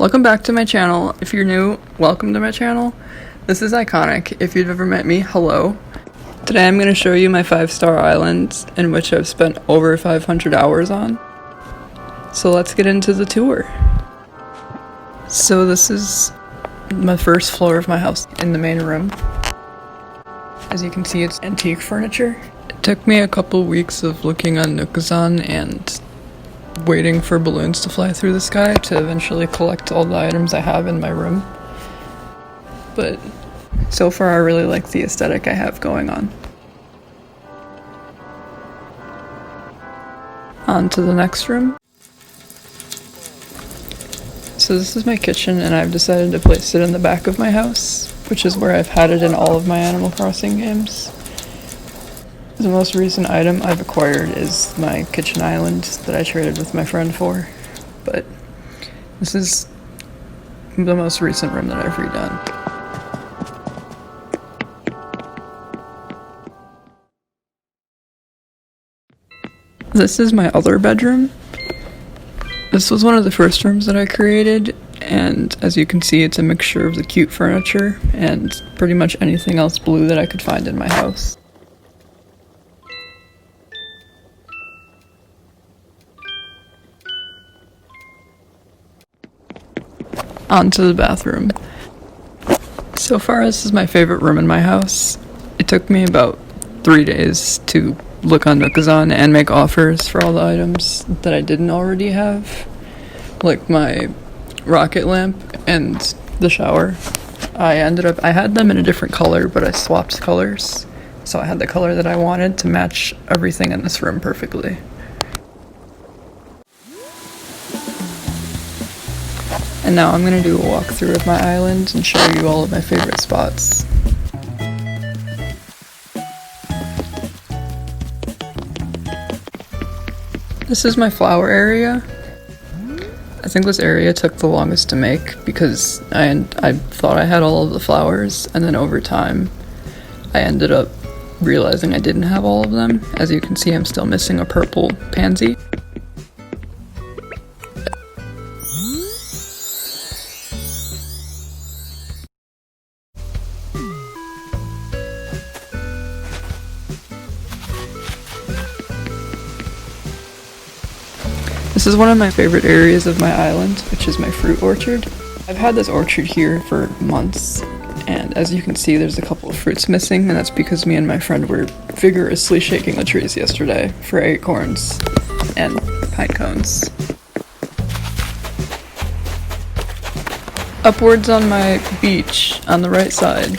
Welcome back to my channel. If you're new, welcome to my channel. This is Iconic. If you've ever met me, hello. Today I'm going to show you my 5-star islands in which I've spent over 500 hours on. So let's get into the tour. So this is my first floor of my house in the main room. As you can see, it's antique furniture. It took me a couple weeks of looking on Nookazon and waiting for balloons to fly through the sky to eventually collect all the items I have in my room. But so far I really like the aesthetic I have going on. On to the next room. So this is my kitchen, and I've decided to place it in the back of my house, which is where I've had it in all of my Animal Crossing games. The most recent item I've acquired is my kitchen island that I traded with my friend for, but this is the most recent room that I've redone. This is my other bedroom. This was one of the first rooms that I created, and as you can see, it's a mixture of the cute furniture and pretty much anything else blue that I could find in my house. On to the bathroom. So far, this is my favorite room in my house. It took me about 3 days to look on Nookazon and make offers for all the items that I didn't already have, like my rocket lamp and the shower. I had them in a different color, but I swapped colors, so I had the color that I wanted to match everything in this room perfectly. And now I'm going to do a walkthrough of my island and show you all of my favorite spots. This is my flower area. I think this area took the longest to make because I thought I had all of the flowers, and then over time I ended up realizing I didn't have all of them. As you can see, I'm still missing a purple pansy. This is one of my favorite areas of my island, which is my fruit orchard. I've had this orchard here for months, and as you can see, there's a couple of fruits missing, and that's because me and my friend were vigorously shaking the trees yesterday for acorns and pine cones. Upwards on my beach, on the right side,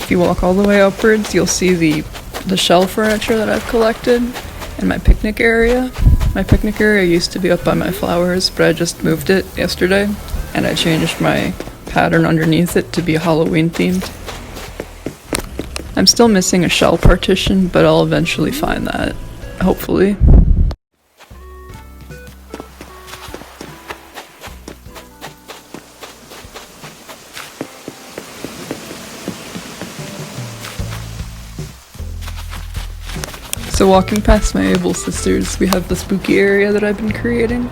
if you walk all the way upwards, you'll see the shell furniture that I've collected and my picnic area. My picnic area used to be up by my flowers, but I just moved it yesterday, and I changed my pattern underneath it to be Halloween themed. I'm still missing a shell partition, but I'll eventually find that, hopefully. So walking past my Able Sisters, we have the spooky area that I've been creating.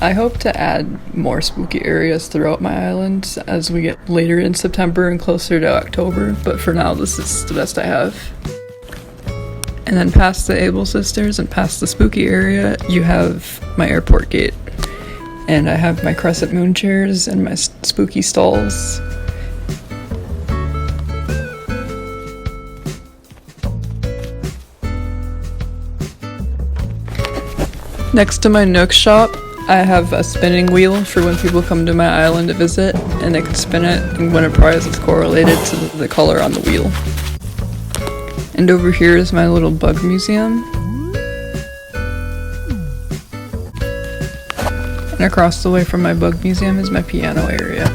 I hope to add more spooky areas throughout my island as we get later in September and closer to October, but for now this is the best I have. And then past the Able Sisters and past the spooky area, you have my airport gate. And I have my crescent moon chairs and my spooky stalls. Next to my Nook shop, I have a spinning wheel for when people come to my island to visit, and they can spin it and win a prize that's correlated to the color on the wheel. And over here is my little bug museum. And across the way from my bug museum is my piano area.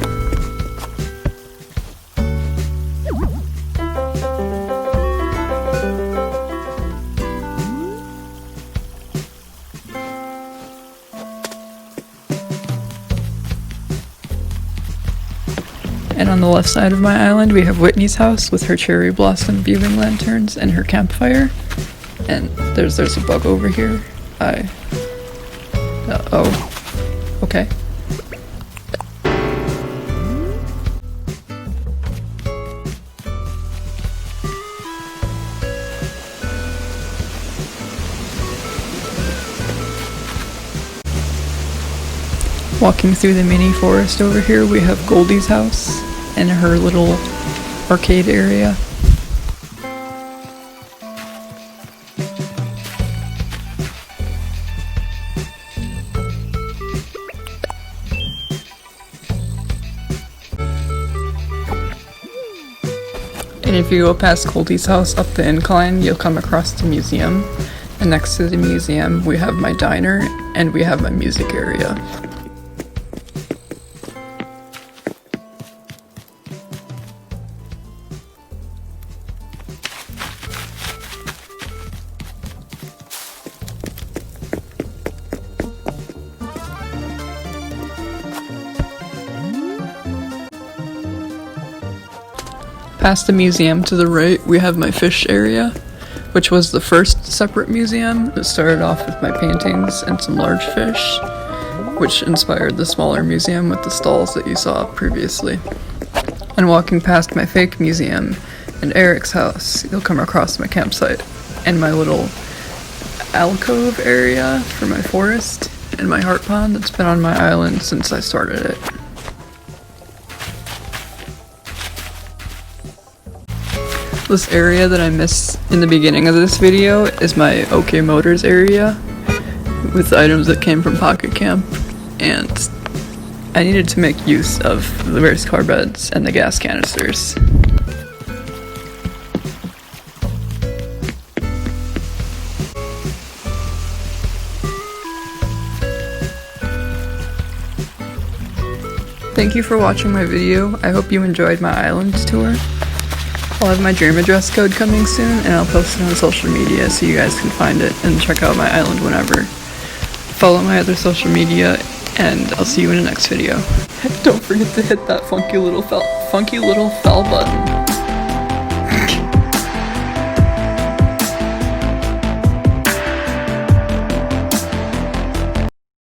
And on the left side of my island, we have Whitney's house with her cherry blossom viewing lanterns and her campfire. And there's a bug over here. Oh. Okay. Walking through the mini forest over here, we have Goldie's house and her little arcade area. And if you go past Goldie's house up the incline, you'll come across the museum. And next to the museum, we have my diner and we have my music area. Past the museum to the right, we have my fish area, which was the first separate museum. It started off with my paintings and some large fish, which inspired the smaller museum with the stalls that you saw previously. And walking past my fake museum and Eric's house, you'll come across my campsite and my little alcove area for my forest and my heart pond that's been on my island since I started it. This area that I missed in the beginning of this video is my OK Motors area with items that came from Pocket Camp, and I needed to make use of the race car beds and the gas canisters. Thank you for watching my video. I hope you enjoyed my island tour. I'll have my dream address code coming soon, and I'll post it on social media so you guys can find it and check out my island whenever. Follow my other social media, and I'll see you in the next video. Don't forget to hit that funky little bell button.